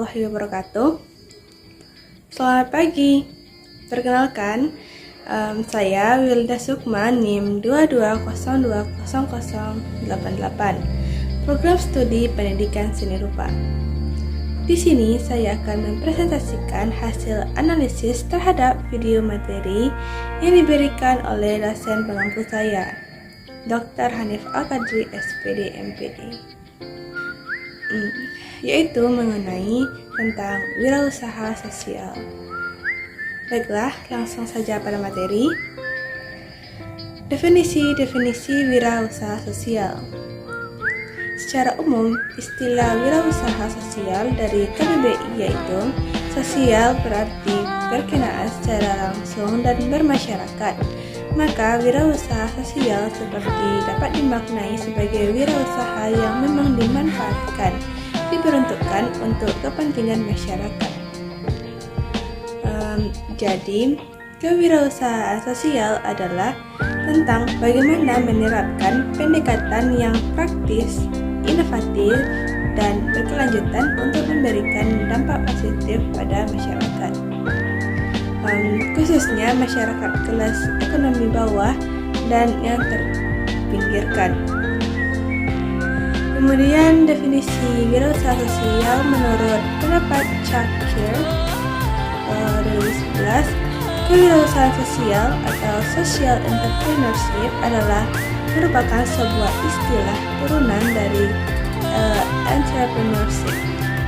warahmatullahi wabarakatuh. Selamat pagi. Perkenalkan, saya Wilda Sukma, NIM 22020088, Program Studi Pendidikan Seni Rupa. Di sini saya akan mempresentasikan hasil analisis terhadap video materi yang diberikan oleh dosen pengampu saya, Dr. Hanif Al-Qadri, SPD, MPD. Yaitu mengenai tentang wirausaha sosial. Baiklah, langsung saja pada materi. Definisi wirausaha sosial. Secara umum, istilah wirausaha sosial dari KBBI yaitu sosial berarti berkenaan secara langsung dan bermasyarakat. Maka wirausaha sosial seperti dapat dimaknai sebagai wirausaha yang memang dimanfaatkan, diperuntukkan untuk kepentingan masyarakat. Jadi, kewirausahaan sosial adalah tentang bagaimana menerapkan pendekatan yang praktis, inovatif, dan berkelanjutan untuk memberikan dampak positif pada masyarakat. Khususnya masyarakat kelas ekonomi bawah dan yang terpinggirkan. Kemudian definisi wirausaha sosial menurut pendapat Cakir 2011, kewirausahaan sosial atau social entrepreneurship adalah merupakan sebuah istilah turunan dari entrepreneurship,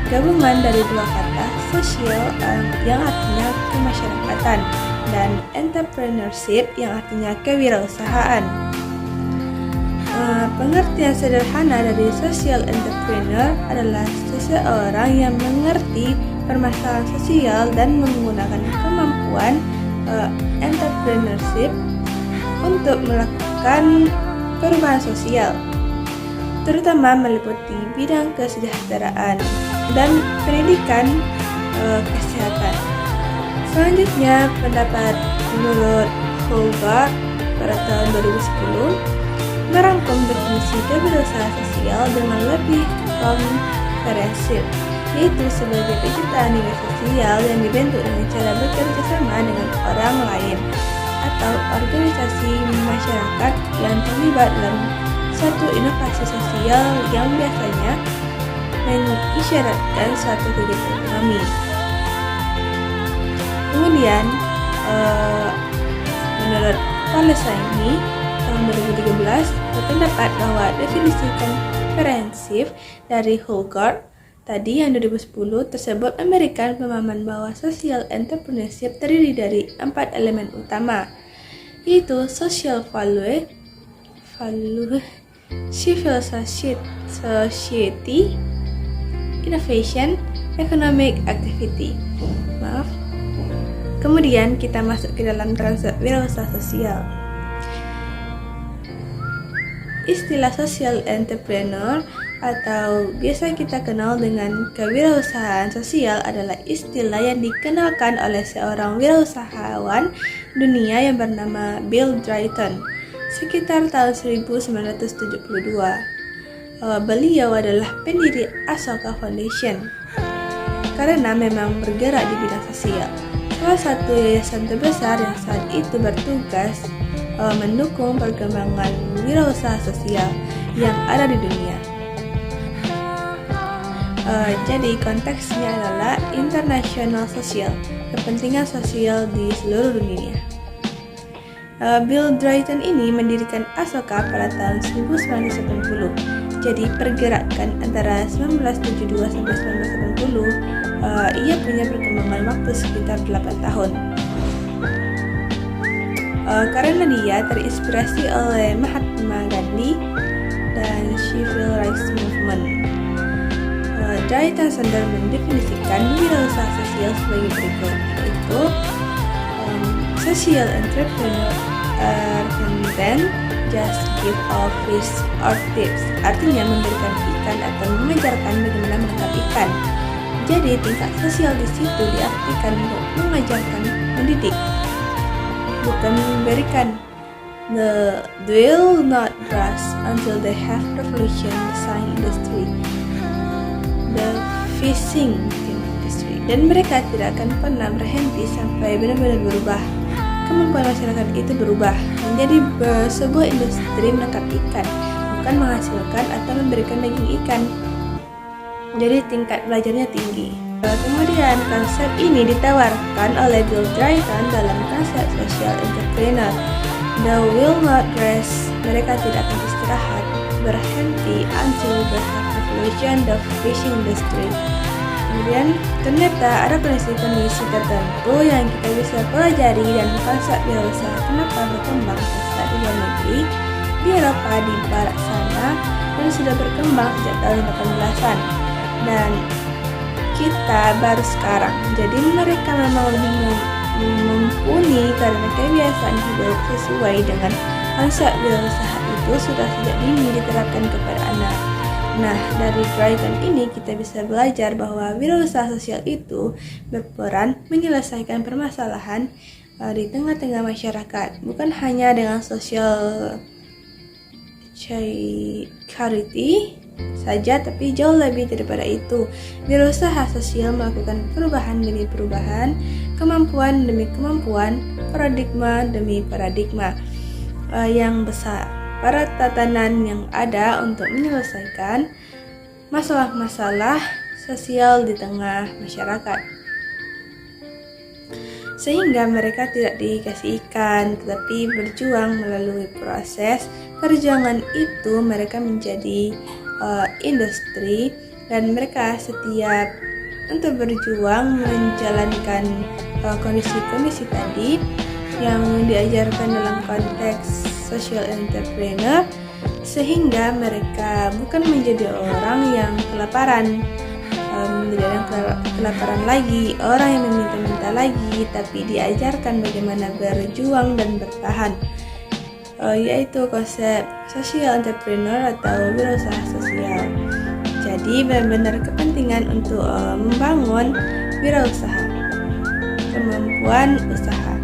gabungan dari dua kata sosial yang artinya kemasyarakatan dan entrepreneurship yang artinya kewirausahaan. Pengertian sederhana dari social entrepreneur adalah seseorang yang mengerti permasalahan sosial dan menggunakan kemampuan entrepreneurship untuk melakukan perubahan sosial, terutama meliputi bidang kesejahteraan dan pendidikan kesehatan. Selanjutnya, pendapat menurut Hogarth pada tahun 2010 merangkum definisi kewirausahaan sosial dengan lebih komprehensif, yaitu sebagai penciptaan nilai sosial yang dibentuk dengan cara bekerja sama dengan orang lain atau organisasi masyarakat yang terlibat dalam suatu inovasi sosial yang biasanya mengisyaratkan suatu kegiatan ekonomi. Kemudian, menurut Palestine tahun 2013 berpendapat bahwa definisi komprehensif dari Hogarth tadi yang 2010 tersebut memberikan pemahaman bahwa social entrepreneurship terdiri dari 4 elemen utama, yaitu social value, civil society, innovation, economic activity. Kemudian kita masuk ke dalam konsep wirausaha sosial. Istilah social entrepreneur atau biasa kita kenal dengan kewirausahaan sosial adalah istilah yang dikenalkan oleh seorang wirausahawan dunia yang bernama Bill Drayton sekitar tahun 1972. Beliau adalah pendiri Ashoka Foundation karena memang bergerak di bidang sosial, salah satu yayasan terbesar yang saat itu bertugas mendukung perkembangan wirausaha sosial yang ada di dunia. Jadi konteksnya adalah international sosial, kepentingan sosial di seluruh dunia. Bill Drayton ini mendirikan Ashoka pada tahun 1980. Jadi pergerakan antara 1972 sampai 1980, ia punya perkembangan waktu sekitar 8 tahun. Karena dia terinspirasi oleh Mahatma Gandhi dan Civil Rights Movement. Drayton Sander mendefinisikan wirausaha sosial sebagai berikut, yaitu social entrepreneur can just give off fish or tips, artinya memberikan ikan atau mengajarkan bagaimana menangkap ikan. Jadi tingkat sosial di situ diartikan untuk mengajarkan, mendidik, bukan memberikan. They will not rust until they have revolution the sign industry, the fishing dan mereka tidak akan pernah berhenti sampai benar-benar berubah. Kemampuan masyarakat itu berubah menjadi sebuah industri menangkap ikan, bukan menghasilkan atau memberikan daging ikan. Jadi tingkat belajarnya tinggi. Kemudian konsep ini ditawarkan oleh Bill Drayton dalam konsep social entrepreneur. They will not rest, mereka tidak akan istirahat, berhenti until they have revolution the fishing industry. Kemudian ternyata ada kondisi-kondisi tertentu yang kita bisa pelajari dan konsep wirausaha kenapa berkembang pesat di luar negeri, di Eropa, di barat sana, dan sudah berkembang sejak tahun 18-an. Dan kita baru sekarang, jadi mereka memang lebih mumpuni karena kebiasaan hidup sesuai dengan konsep wirausaha itu sudah sejak dini diterapkan kepada anak. Nah, dari Drayton ini kita bisa belajar bahwa wirausaha sosial itu berperan menyelesaikan permasalahan di tengah-tengah masyarakat, bukan hanya dengan social charity saja, tapi jauh lebih daripada itu. Wirausaha sosial melakukan perubahan demi perubahan, kemampuan demi kemampuan, paradigma demi paradigma yang besar, para tatanan yang ada untuk menyelesaikan masalah-masalah sosial di tengah masyarakat. Sehingga mereka tidak dikasih ikan, tetapi berjuang melalui proses perjuangan itu mereka menjadi industri, dan mereka setiap untuk berjuang menjalankan kondisi-kondisi tadi yang diajarkan dalam konteks social entrepreneur, sehingga mereka bukan menjadi orang yang kelaparan, kelaparan lagi, orang yang meminta-minta lagi, tapi diajarkan bagaimana berjuang dan bertahan, yaitu konsep social entrepreneur atau wirausaha sosial. Jadi benar-benar kepentingan untuk membangun wirausaha, kemampuan usaha.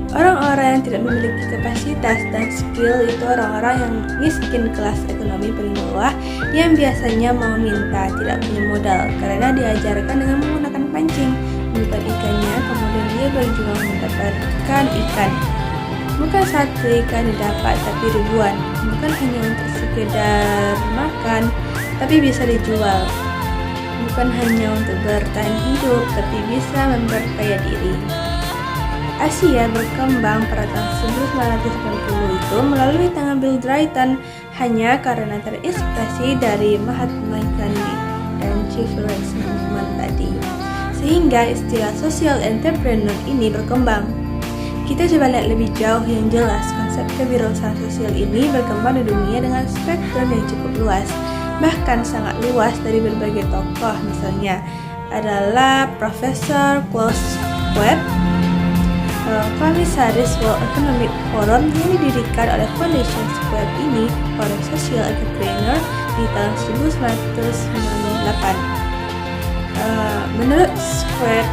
Orang-orang yang tidak memiliki kapasitas dan skill itu orang-orang yang miskin kelas ekonomi paling bawah, yang biasanya mau minta, tidak punya modal karena diajarkan dengan menggunakan pancing, bukan ikannya, kemudian dia berjuang mendapatkan ikan. Bukan satu ikan didapat, tapi ribuan. Bukan hanya untuk sekedar makan, tapi bisa dijual. Bukan hanya untuk bertahan hidup, tapi bisa memperkaya diri. Asia berkembang pada tahun 1990 itu melalui tangan Bill Drayton hanya karena terinspirasi dari Mahatma Gandhi dan Civil Rights Movement tadi. Sehingga istilah social entrepreneur ini berkembang. Kita coba lihat lebih jauh yang jelas. Konsep kewirausahaan sosial ini berkembang di dunia dengan spektrum yang cukup luas, bahkan sangat luas. Dari berbagai tokoh, misalnya adalah Profesor Klaus Schwab, Komisaris World Economic Forum yang didirikan oleh Foundation Schwab ini oleh social entrepreneur di tahun 1998. Menurut Schwab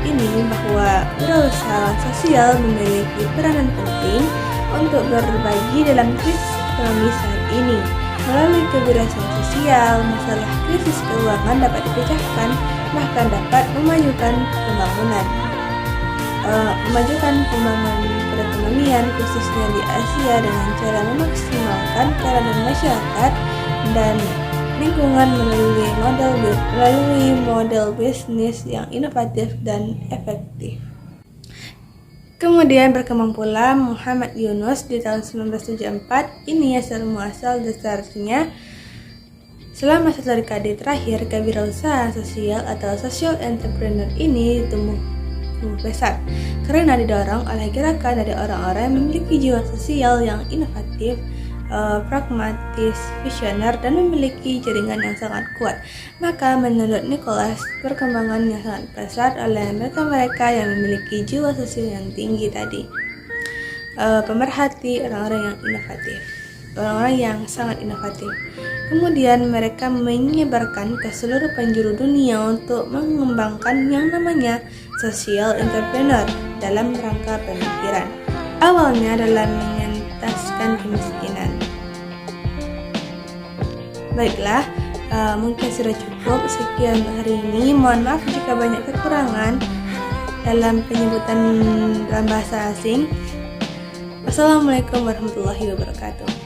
ini bahwa wirausaha sosial memiliki peranan penting untuk berbagi dalam krisis ekonomi saat ini. Melalui kewirausahaan sosial, masalah krisis keuangan dapat dipecahkan, bahkan dapat memajukan pembangunan perekonomian khususnya di Asia dengan cara memaksimalkan peranan masyarakat dan lingkungan melalui model bisnis yang inovatif dan efektif. Kemudian berkembang pula Muhammad Yunus di tahun 1974. Ini asal muasal dasarnya selama satu dekade terakhir, kewirausahaan sosial atau social entrepreneur ini tumbuh pesat karena didorong oleh gerakan dari orang-orang yang memiliki jiwa sosial yang inovatif, pragmatis, visioner, dan memiliki jaringan yang sangat kuat. Maka menurut Nicholas, perkembangan yang sangat pesat oleh mereka-mereka yang memiliki jiwa sosial yang tinggi tadi, pemerhati, orang-orang yang inovatif, orang-orang yang sangat inovatif. Kemudian mereka menyebarkan ke seluruh penjuru dunia untuk mengembangkan yang namanya social entrepreneur dalam rangka pemikiran. Awalnya dalam mengentaskan kemiskinan. Baiklah, Mungkin sudah cukup sekian untuk hari ini. Mohon maaf jika banyak kekurangan dalam penyebutan dalam bahasa asing. Wassalamualaikum warahmatullahi wabarakatuh.